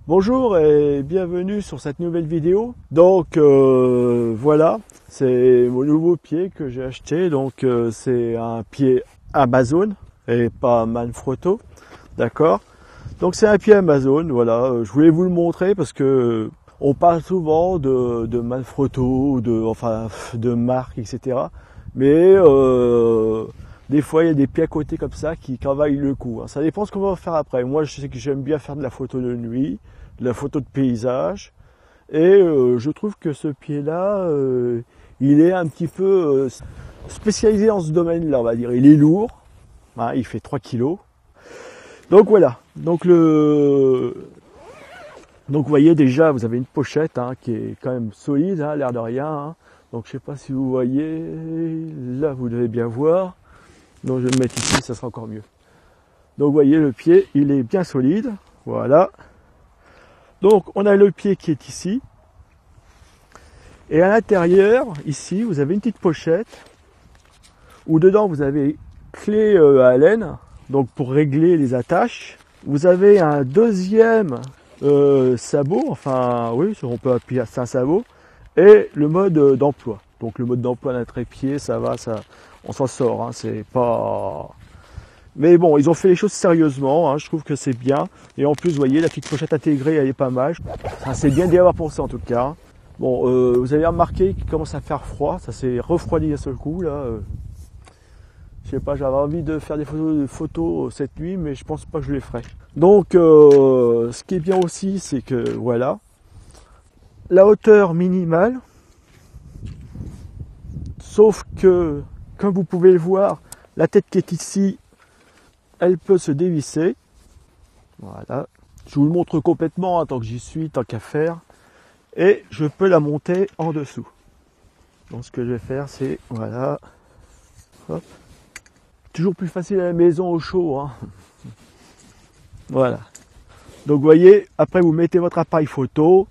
Bonjour et bienvenue sur cette nouvelle vidéo. Donc voilà, c'est mon nouveau pied que j'ai acheté. Donc c'est un pied Amazon et pas Manfrotto, d'accord. Donc c'est un pied Amazon, voilà. Je voulais vous le montrer parce que on parle souvent de Manfrotto, de marques, etc. Mais des fois, il y a des pieds à côté comme ça qui cavallent le coup. Ça dépend ce qu'on va faire après. Moi, je sais que j'aime bien faire de la photo de nuit, de la photo de paysage. Et je trouve que ce pied-là, il est un petit peu spécialisé dans ce domaine-là, on va dire. Il est lourd, hein, il fait 3 kilos. Donc voilà. Donc vous voyez déjà, vous avez une pochette hein, qui est quand même solide, hein, l'air de rien. Hein. Donc je sais pas si vous voyez, là vous devez bien voir. Donc je vais le mettre ici, ça sera encore mieux. Donc vous voyez le pied, il est bien solide. Voilà. Donc on a le pied qui est ici. Et à l'intérieur, ici, vous avez une petite pochette où dedans vous avez clé à laine, donc pour régler les attaches. Vous avez un deuxième sabot, enfin oui, on peut appuyer, c'est un sabot, et le mode d'emploi. Donc le mode d'emploi d'un trépied, ça va, on s'en sort, hein, c'est pas... Mais bon, ils ont fait les choses sérieusement, hein, je trouve que c'est bien. Et en plus, vous voyez, la petite pochette intégrée, elle est pas mal. Ça, c'est bien d'y avoir pensé en tout cas. Bon, vous avez remarqué qu'il commence à faire froid, ça s'est refroidi à ce coup là. Je sais pas, j'avais envie de faire des photos cette nuit, mais je pense pas que je les ferai. Donc, ce qui est bien aussi, c'est que voilà, la hauteur minimale, sauf que, comme vous pouvez le voir, la tête qui est ici, elle peut se dévisser. Voilà, je vous le montre complètement, hein, tant que j'y suis, tant qu'à faire. Et je peux la monter en dessous. Donc ce que je vais faire, c'est, voilà, hop. Toujours plus facile à la maison au chaud, hein. Voilà. Donc vous voyez, après vous mettez votre appareil photo,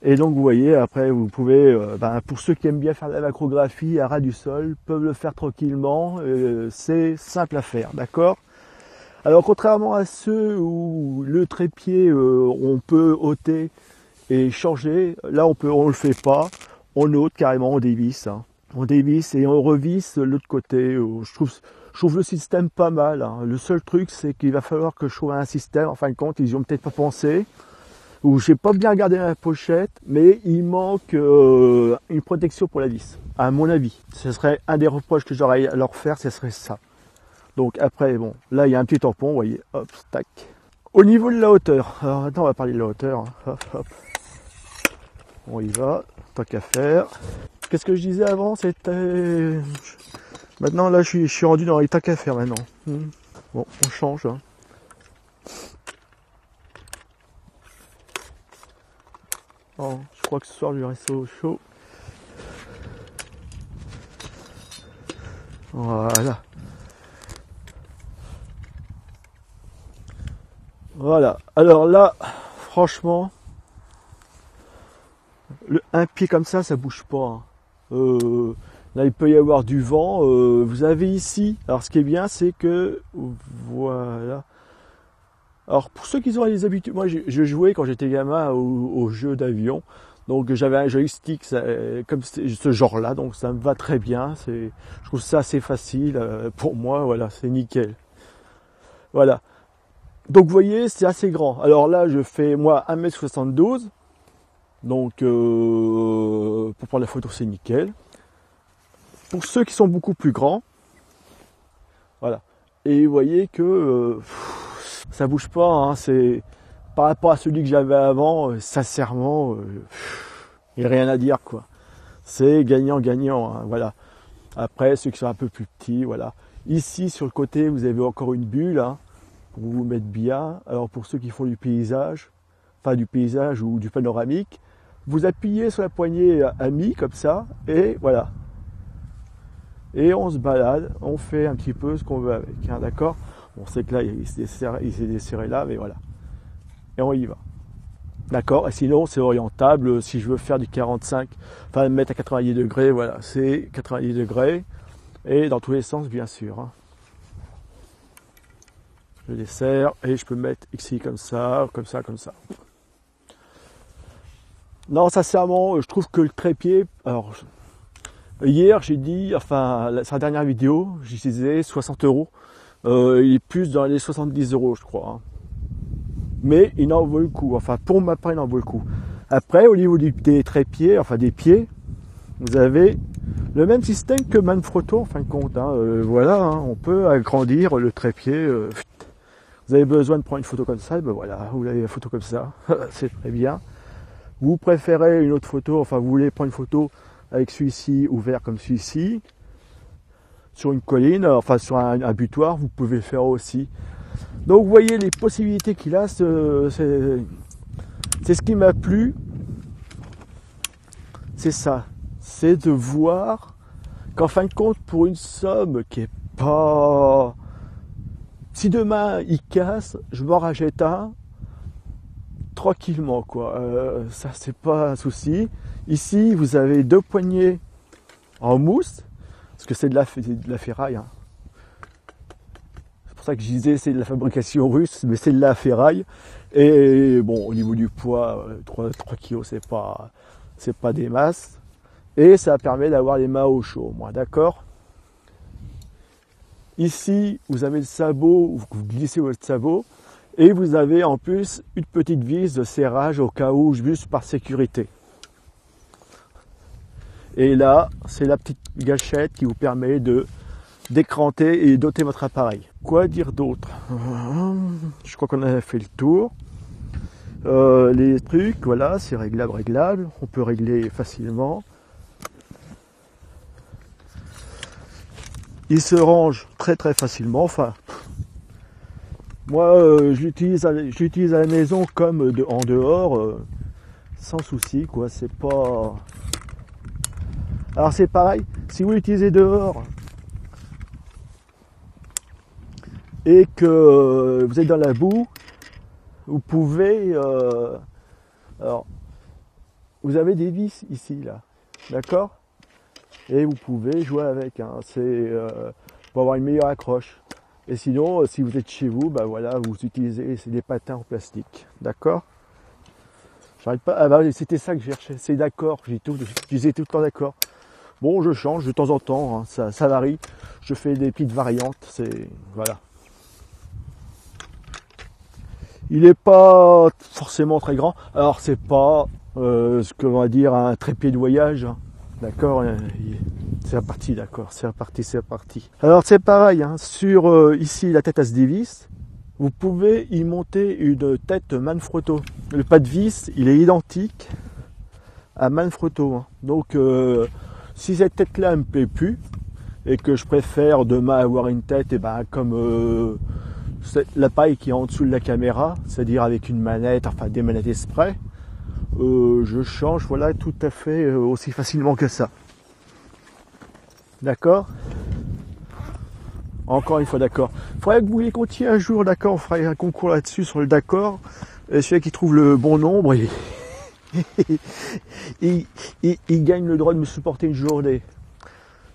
et donc vous voyez, après vous pouvez, pour ceux qui aiment bien faire de la macrographie à ras du sol, peuvent le faire tranquillement, c'est simple à faire, d'accord? Alors contrairement à ceux où le trépied, on peut ôter et changer, là on le fait pas, on ôte carrément, on dévisse, hein. On dévisse et on revisse l'autre côté. Je trouve le système pas mal, hein. Le seul truc c'est qu'il va falloir que je trouve un système, en fin de compte ils y ont peut-être pas pensé, ou j'ai pas bien regardé la pochette, mais il manque une protection pour la vis, à mon avis. Ce serait un des reproches que j'aurais à leur faire, ce serait ça. Donc après, bon, là il y a un petit tampon, vous voyez, hop, tac. Au niveau de la hauteur, alors maintenant on va parler de la hauteur, hein. Hop, hop. On y va, tant qu'à faire. Qu'est-ce que je disais avant? C'était... Maintenant là je suis rendu dans les tant qu'à faire maintenant. Bon, on change. Hein. Oh, je crois que ce soir je vais rester au chaud. Voilà. Voilà. Alors là, franchement, un pied comme ça bouge pas. Hein. Là, il peut y avoir du vent. Vous avez ici. Alors, ce qui est bien, c'est que voilà. Alors, pour ceux qui ont les habitudes, moi, je jouais quand j'étais gamin au jeu d'avion. Donc, j'avais un joystick comme ce genre-là. Donc, ça me va très bien. Je trouve ça assez facile pour moi. Voilà, c'est nickel. Voilà. Donc, vous voyez, c'est assez grand. Alors là, je fais moi 1m72. Donc, pour prendre la photo, c'est nickel. Pour ceux qui sont beaucoup plus grands, voilà. Et vous voyez que ça bouge pas. Hein, c'est par rapport à celui que j'avais avant, sincèrement, il n'y a rien à dire quoi. C'est gagnant-gagnant. Hein, voilà. Après, ceux qui sont un peu plus petits, voilà. Ici, sur le côté, vous avez encore une bulle hein, pour vous mettre bien. Alors pour ceux qui font du paysage, enfin du paysage ou du panoramique, vous appuyez sur la poignée à mi comme ça, et voilà. Et on se balade, on fait un petit peu ce qu'on veut avec, hein, d'accord? Bon, c'est que là, il s'est desserré là, mais voilà. Et on y va. D'accord? Et sinon, c'est orientable. Si je veux faire du 45, enfin, me mettre à 90 degrés, voilà, c'est 90 degrés. Et dans tous les sens, bien sûr. Hein. Je desserre et je peux mettre ici comme ça, comme ça, comme ça. Non, sincèrement, je trouve que le trépied, alors hier j'ai dit, enfin sa dernière vidéo, j'y disais 60 euros. Il est plus dans les 70 euros, je crois, hein. Mais il en vaut le coup. Enfin, pour ma part, il en vaut le coup. Après, au niveau des trépieds, enfin des pieds, vous avez le même système que Manfrotto, en fin de compte, hein. Voilà, hein, on peut agrandir le trépied. Vous avez besoin de prendre une photo comme ça, et ben voilà, vous avez la photo comme ça, c'est très bien. Vous préférez une autre photo, enfin vous voulez prendre une photo avec celui-ci ouvert comme celui-ci, sur une colline, enfin sur un butoir, vous pouvez le faire aussi. Donc vous voyez les possibilités qu'il a, c'est ce qui m'a plu, c'est ça, c'est de voir qu'en fin de compte, pour une somme qui est pas... Si demain il casse, je m'en rachète un, tranquillement quoi, ça c'est pas un souci. Ici vous avez 2 poignées en mousse, parce que c'est de la ferraille, hein. C'est pour ça que je disais c'est de la fabrication russe, mais c'est de la ferraille. Et bon, au niveau du poids, 3 kg c'est pas des masses. Et ça permet d'avoir les mains au chaud, moi, d'accord. Ici, vous avez le sabot, vous glissez votre sabot, et vous avez en plus une petite vis de serrage au cas où, juste par sécurité. Et là, c'est la petite gâchette qui vous permet de d'écranter et doter votre appareil. Quoi dire d'autre? Je crois qu'on a fait le tour. Les trucs, voilà, c'est réglable, on peut régler facilement. Il se range très très facilement, enfin, moi je l'utilise à la maison comme en dehors, sans souci quoi, c'est pas... Alors c'est pareil, si vous l'utilisez dehors et que vous êtes dans la boue, vous pouvez... alors, vous avez des vis ici, là, d'accord? Et vous pouvez jouer avec, hein. C'est pour avoir une meilleure accroche. Et sinon, si vous êtes chez vous, bah voilà, vous utilisez des patins en plastique, d'accord? J'arrête pas. Ah bah c'était ça que j'ai cherché. C'est d'accord. J'utilisais tout le temps d'accord. Bon, je change de temps en temps, hein. Ça varie. Je fais des petites variantes. C'est voilà. Il n'est pas forcément très grand. Alors c'est pas ce que l'on va dire un trépied de voyage, hein. D'accord, c'est reparti, d'accord, c'est reparti. Alors c'est pareil, hein, sur ici la tête à se dévisse, vous pouvez y monter une tête Manfrotto. Le pas de vis, il est identique à Manfrotto, hein. Donc si cette tête-là me plaît plus et que je préfère demain avoir une tête, et ben comme l'appareil qui est en dessous de la caméra, c'est-à-dire avec une manette, enfin des manettes exprès. Je change, voilà, tout à fait aussi facilement que ça. D'accord? Encore une fois, d'accord. Il faudrait que vous les comptiez un jour, d'accord? On ferait un concours là-dessus sur le d'accord. Et celui qui trouve le bon nombre, il gagne le droit de me supporter une journée.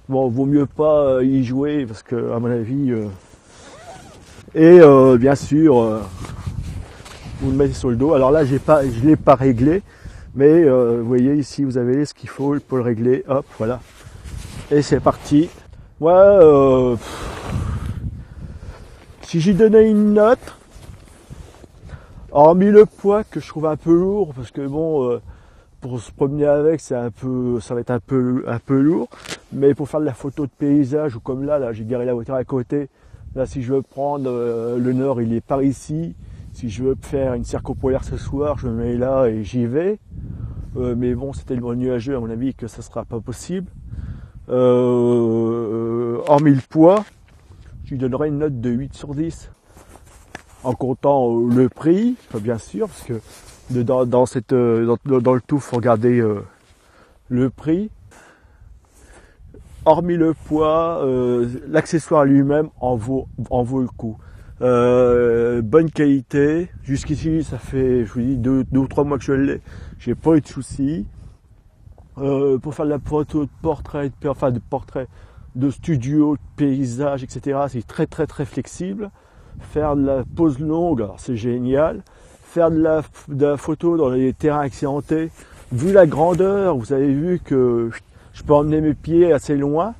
Bon, vaut mieux pas y jouer parce que, à mon avis, bien sûr, vous le mettez sur le dos. Alors là, je l'ai pas réglé, mais vous voyez ici, vous avez ce qu'il faut pour le régler. Hop, voilà. Et c'est parti. Moi, si j'y donnais une note, hormis le poids que je trouve un peu lourd, parce que bon, pour se promener avec, ça va être un peu lourd. Mais pour faire de la photo de paysage ou comme là, j'ai garé la voiture à côté. Là, si je veux prendre le nord, il est par ici. Si je veux faire une circopolaire ce soir, je me mets là et j'y vais. Mais bon, c'est tellement nuageux à mon avis que ça sera pas possible. Hormis le poids, je lui donnerais une note de 8 sur 10. En comptant le prix, bien sûr, parce que dans le tout, il faut regarder le prix. Hormis le poids, l'accessoire lui-même en vaut le coup. Bonne qualité. Jusqu'ici, ça fait, je vous dis, 2 ou 3 mois que je l'ai. J'ai pas eu de soucis. Pour faire de la photo de portrait, de studio, de paysage, etc. C'est très très très flexible. Faire de la pose longue, alors c'est génial. Faire de la photo dans les terrains accidentés, vu la grandeur, vous avez vu que je peux emmener mes pieds assez loin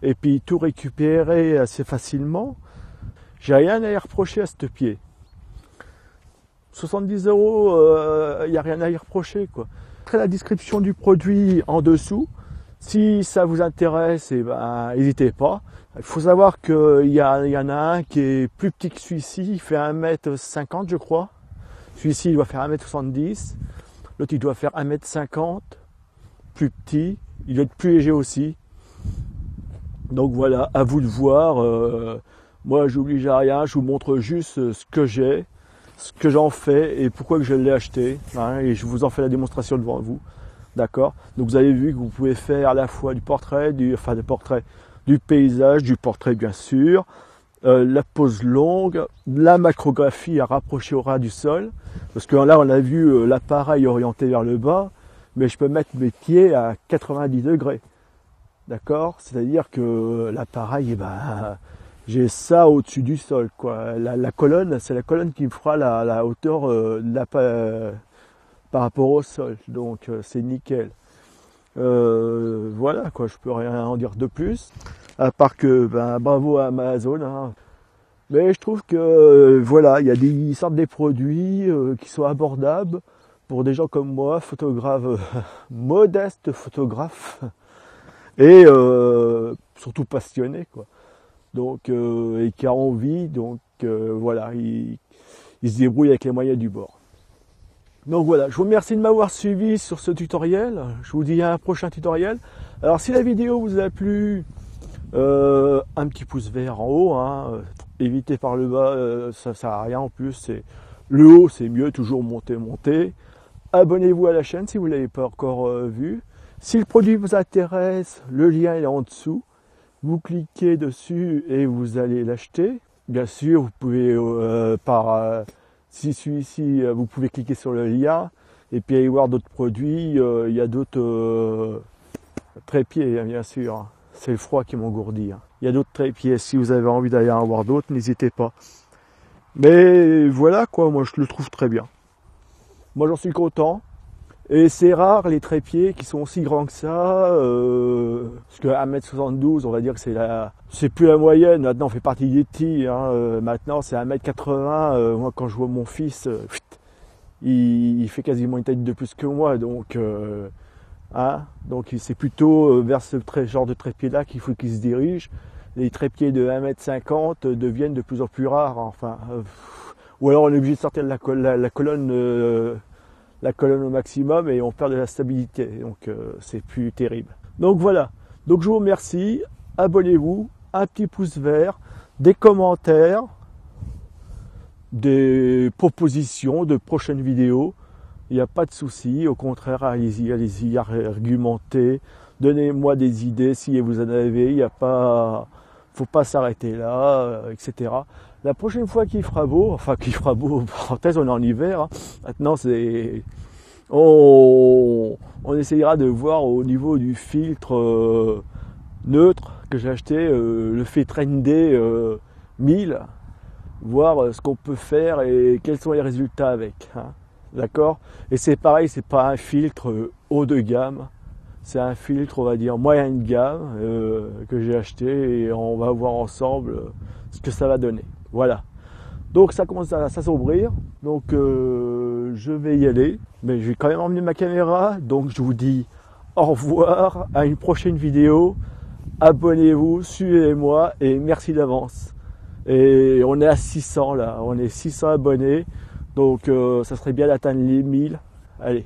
et puis tout récupérer assez facilement. J'ai rien à y reprocher à ce pied. 70 €, il n'y a rien à y reprocher, quoi. Après la description du produit en dessous, si ça vous intéresse, eh ben, n'hésitez pas. Il faut savoir qu'il y en a un qui est plus petit que celui-ci, il fait 1,50 m je crois. Celui-ci il doit faire 1,70 m, l'autre il doit faire 1,50 m, plus petit, il doit être plus léger aussi. Donc voilà, à vous de voir. Moi j'oblige à rien, je vous montre juste ce que j'ai, ce que j'en fais et pourquoi que je l'ai acheté, hein, et je vous en fais la démonstration devant vous. D'accord. Donc vous avez vu que vous pouvez faire à la fois du portrait, du paysage, du portrait bien sûr, la pose longue, la macrographie à rapprocher au ras du sol, parce que là on a vu l'appareil orienté vers le bas, mais je peux mettre mes pieds à 90 degrés. D'accord. C'est-à-dire que l'appareil, j'ai ça au-dessus du sol, quoi. La colonne, c'est la colonne qui me fera la hauteur par rapport au sol, donc c'est nickel. Voilà, quoi, je peux rien en dire de plus, à part que bravo à Amazon, hein. Mais je trouve que voilà, il y a des sortes des produits qui sont abordables pour des gens comme moi, photographes, modestes photographes, et surtout passionnés, quoi. Donc et qui a envie, donc voilà, il se débrouille avec les moyens du bord. Donc voilà, je vous remercie de m'avoir suivi sur ce tutoriel. Je vous dis à un prochain tutoriel. Alors si la vidéo vous a plu, un petit pouce vert en haut, hein, évitez par le bas, ça sert à rien en plus. C'est le haut, c'est mieux, toujours monter. Abonnez-vous à la chaîne si vous ne l'avez pas encore vu. Si le produit vous intéresse, le lien est en dessous. Vous cliquez dessus et vous allez l'acheter. Bien sûr, vous pouvez si celui-ci, vous pouvez cliquer sur le lien et puis aller voir d'autres produits. Il y a d'autres trépieds, hein, bien sûr. C'est le froid qui m'engourdit. Hein. Il y a d'autres trépieds. Si vous avez envie d'aller en voir d'autres, n'hésitez pas. Mais voilà, quoi, moi je le trouve très bien. Moi j'en suis content. Et c'est rare les trépieds qui sont aussi grands que ça, parce que 1,72 m, on va dire que c'est plus la moyenne, maintenant on fait partie des petits, hein, maintenant c'est 1,80 m, moi quand je vois mon fils, il fait quasiment une taille de plus que moi, donc c'est plutôt vers ce genre de trépied là qu'il faut qu'il se dirige. Les trépieds de 1,50 m deviennent de plus en plus rares, enfin, ou alors on est obligé de sortir de la colonne au maximum et on perd de la stabilité, donc c'est plus terrible. Donc voilà, donc je vous remercie, abonnez-vous, un petit pouce vert, des commentaires, des propositions de prochaines vidéos, il n'y a pas de souci, au contraire, allez-y, argumentez, donnez-moi des idées si vous en avez, il n'y a pas, faut pas s'arrêter là, etc. La prochaine fois qu'il fera beau, parenthèse, on est en hiver, hein. Maintenant on essayera de voir au niveau du filtre neutre que j'ai acheté, le filtre ND 1000, voir ce qu'on peut faire et quels sont les résultats avec, hein. D'accord. Et c'est pareil, c'est pas un filtre haut de gamme, c'est un filtre, on va dire, moyen de gamme que j'ai acheté et on va voir ensemble ce que ça va donner. Voilà. Donc ça commence à s'assombrir, donc je vais y aller, mais je vais quand même emmener ma caméra, donc je vous dis au revoir, à une prochaine vidéo, abonnez-vous, suivez-moi et merci d'avance. Et on est à 600 là, on est 600 abonnés, donc ça serait bien d'atteindre les 1000, allez,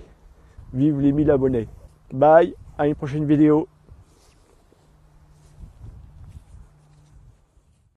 vive les 1000 abonnés. Bye, à une prochaine vidéo.